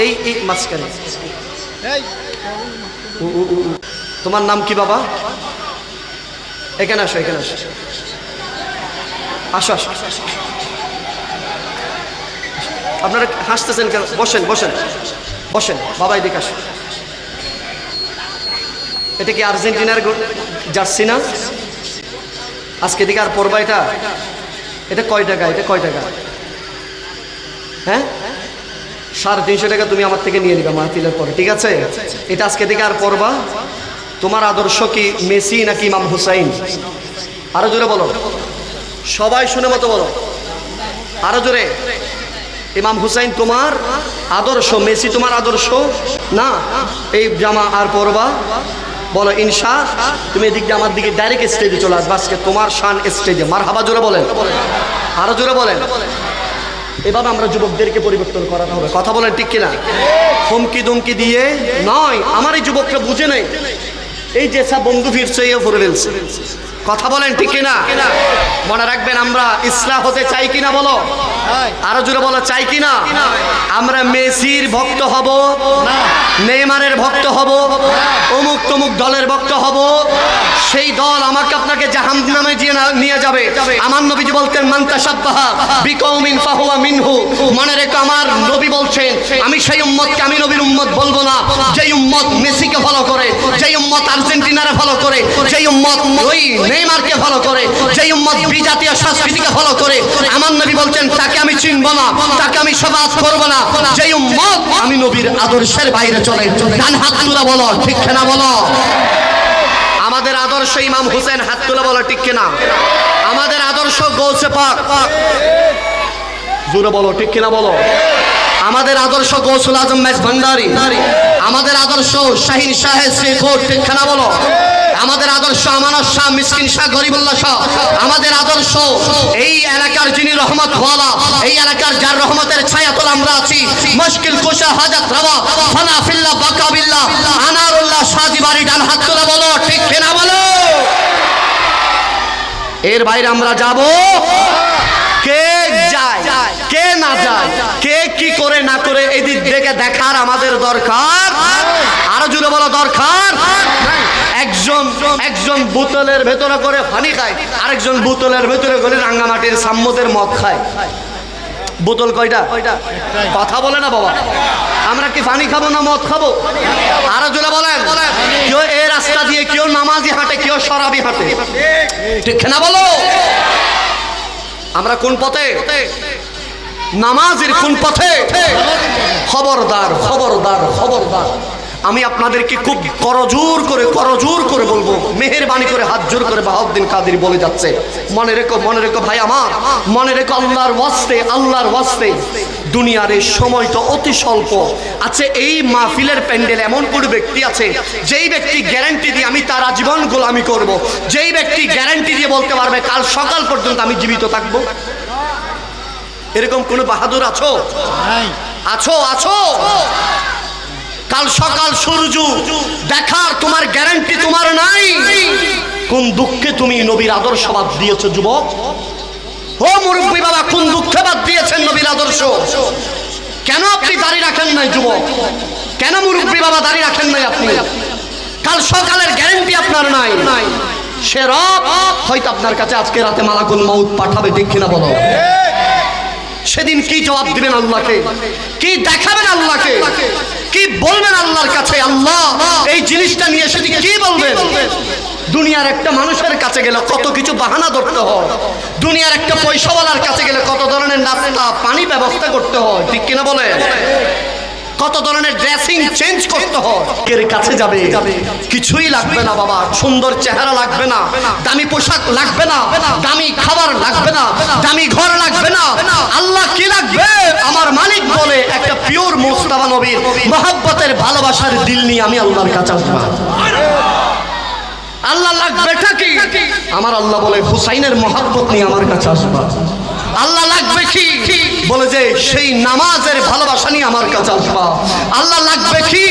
এই মাঝখানে। তোমার নাম কি বাবা? এখানে আসো, এখানে আসো, আসো আসো। আপনারা হাসতেছেন কেন? বসেন বসেন বসেন বাবা, এদিকে আসো। এটা কি আর্জেন্টিনার জার্সি না? আজকে দিকে আর পড়বা এটা? এটা কয় টাকা? এটা কয় টাকা? হ্যাঁ, 350 টাকা তুমি আমার থেকে নিয়ে নিবা মাহফিলের পরে, ঠিক আছে? এটা আজকে থেকে আর পড়বা। তোমার আদর্শ কি মেসি নাকি ইমাম হুসাইন? আরো জোরে বলো, সবাই শুনে মতো বলো, আরো জোরে। ইমাম হুসাইন তোমার আদর্শ, মেসি তোমার আদর্শ না। এই জামা আর পড়বা, বলো ইনশা। তুমি এদিক দিয়ে আমার দিকে ডাইরেক্ট স্টেজে চলে আসবে, আজকে তোমার শান স্টেজে। মারহাবা জোরে বলেন, আরো জোরে বলেন। এভাবে আমরা যুবকদেরকে পরিবর্তন করাতে হবে, কথা বলেন ঠিক কিনা? হুমকি দুমকি দিয়ে নয়। আমার এই যুবকরা বুঝে নেই, এই যে সব বন্ধু ফিরছে এ ফরে ফেলছে, কথা বলেন ঠিক কিনা? মনে রাখবেন, আমরা ইসলাম হতে চাই কিনা বলো, আরো জোরে বলো, চাই কিনা? আমরা মেসির ভক্ত হব না, নেইমারের ভক্ত হব, অমুক তমুক দলের ভক্ত হব, সেই দল আমাকে আপনাকে জাহান্নামে নিয়ে যাবে। আমার নবীজি বলতেন, মান তাশাব্বাহা বিকওমিন ফাহুয়া মিনহু। মনে রেখো, আমার নবী বলছেন, আমি সেই উম্মতকে আমি নবীর উম্মত বলবো না যেই উম্মত মেসিকে ফলো করে, যেই উম্মত আর্জেন্টিনারে ফলো করে, যেই উম্মত ওই নেইমারকে ফলো করে, যেই উম্মত বিজাতীয় সংস্কৃতিকে ফলো করে। আমার নবী বলছেন, তাকে আমি চিনব না, তাকে আমি সবাস করব না, যেই উম্মত আমি নবীর আদর্শের বাইরে চলে। ডান হাত তুলে বলো ঠিক কিনা বলো। আমাদের আদর্শ ইমাম হুসেন, হাত তুলে বলো ঠিক কিনা? আমাদের আদর্শ গৌসে পাক, জোরে বলো ঠিক কিনা বলো। আমাদের আদর্শ গৌসুল আজম মেজ ভান্ডারী, আমাদের আদর্শ শাহিন শাহেদ শেখোর, ঠিক কিনা বলো। আমাদের আদর্শ আমানত শাহ, মিসকিন শাহ, গরিবুল্লাহ শাহ। আমাদের আদর্শ এই এলাকার যিনি রহমত ওয়ালা, এই এলাকার যার রহমতের ছায়াতল আমরা আছি, মুশকিল কুশা, হাজাত রাওয়া, ফানাফিল্লাহ, বাকাবিল্লাহ, আনারুল্লাহ সাজি বাড়ি। ডান হাত তুলে বলো ঠিক কিনা বলো। এর বাইরে আমরা যাব? কে যায় কে না যায়, কে কি করে না করে, এই দিক থেকে দেখার আমাদের দরকার। আরো জুড়ে বলো দরকার। একজন বোতলের ভেতরে করে পানি খায়, আরেকজন বোতলের ভেতরে করে রাঙ্গামাটির সাম্যদের মদ খায়। বোতল কয়টা? কথা বলে না বাবা। আমরা কি পানি খাবো না মদ খাবো? আরো জোরে বলেন। কেউ এই রাস্তা দিয়ে কেউ নামাজি হাঁটে, কেউ শরাবি হাঁটে, ঠিক না বলো? আমরা কোন পথে? নামাজের কোন পথে? খবরদার খবরদার খবরদার। আমি আপনাদেরকে খুব করজোর করে বলবো, মেহেরবানি করে হাত জোর করে বাহাউদ্দিন কাদের বলে যাচ্ছে, মনে রেখো ভাই আমার, মনে রেখো, আল্লাহর ওয়াস্তে, আল্লাহর ওয়াস্তে, দুনিয়ার এই সময় তো অতি স্বল্প আছে। এই মাহফিলের প্যান্ডেল এমন কোন ব্যক্তি আছে যেই ব্যক্তি গ্যারান্টি দিয়ে আমি তার আজীবন গোলামি করব, যেই ব্যক্তি গ্যারান্টি দিয়ে বলতে পারবে কাল সকাল পর্যন্ত আমি জীবিত থাকবো? এরকম কোন বাহাদুর আছো? আছো? আছো? কাল সকাল সূর্য দেখার তোমার গ্যারান্টি তোমার নাই। কোন দুঃখে তুমি নবীর আদর্শ বাদ দিয়েছো যুবক? ও মুরব্বী বাবা, কোন দুঃখে বাদ দিয়েছেন নবীর আদর্শ? কেন আপনি দাড়ি রাখেন নাই যুবক? কেন মুরব্বী বাবা দাড়ি রাখেন নাই আপনি? কাল সকালের গ্যারান্টি আপনার নাই। সে রব হয়তো আপনার কাছে আজকে রাতে মালাকুল মউত পাঠাবে, ঠিক কিনা বলো? সেদিন কি জবাব দিবেন আল্লাহকে? কি দেখাবেন আল্লাহকে? কি বলবেন আল্লাহর কাছে? আল্লাহ এই জিনিসটা নিয়ে সেদিন কি বলবেন? দুনিয়ার একটা মানুষের কাছে গেলে কত কিছু বাহানা ধরতে হয়, দুনিয়ার একটা পয়সাওয়ালার কাছে গেলে কত ধরনের নাস্তা পানি ব্যবস্থা করতে হয়, ঠিক কিনা বলে? কত ধরনের ড্রেসিং চেঞ্জ করতে হয়। এর কাছে যাবে, কিছুই লাগবে না বাবা, সুন্দর চেহারা লাগবে না, দামি পোশাক লাগবে না, দামি খাবার লাগবে না, দামি ঘর লাগবে না। আল্লাহ কি লাগবে? আমার মালিক বলে একটা পিওর মুস্তাফা নবীর মহব্বতের ভালোবাসার দিল নিয়ে আমি আল্লাহর কাছে আসবো। আল্লাহ লাগবেটা কি? আমার আল্লাহ বলে হুসাইনের মহব্বত নিয়ে আমার কাছে আসবা। আল্লাহ লাগবে কি? বলে যে সেই নামাজের ভালোবাসা নিয়ে আমার কাছে আসবা। আল্লাহ লাগবে কি?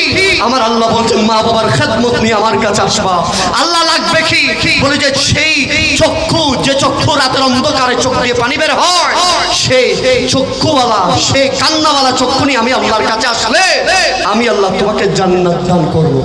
আমার আল্লাহ বলছেন মা বাবার খেদমত নিয়ে আমার কাছে আসবা। আল্লাহ লাগবে কি? বলে যে সেই চক্ষু, যে চক্ষু রাতের অন্ধকারে চোখ দিয়ে পানি বের হয়, সেই চক্ষুওয়ালা, সেই কান্নাওয়ালা চক্ষু নিয়ে আমি আল্লাহর কাছে আসলে আমি আল্লাহ তোমাকে জান্নাত দান করবো।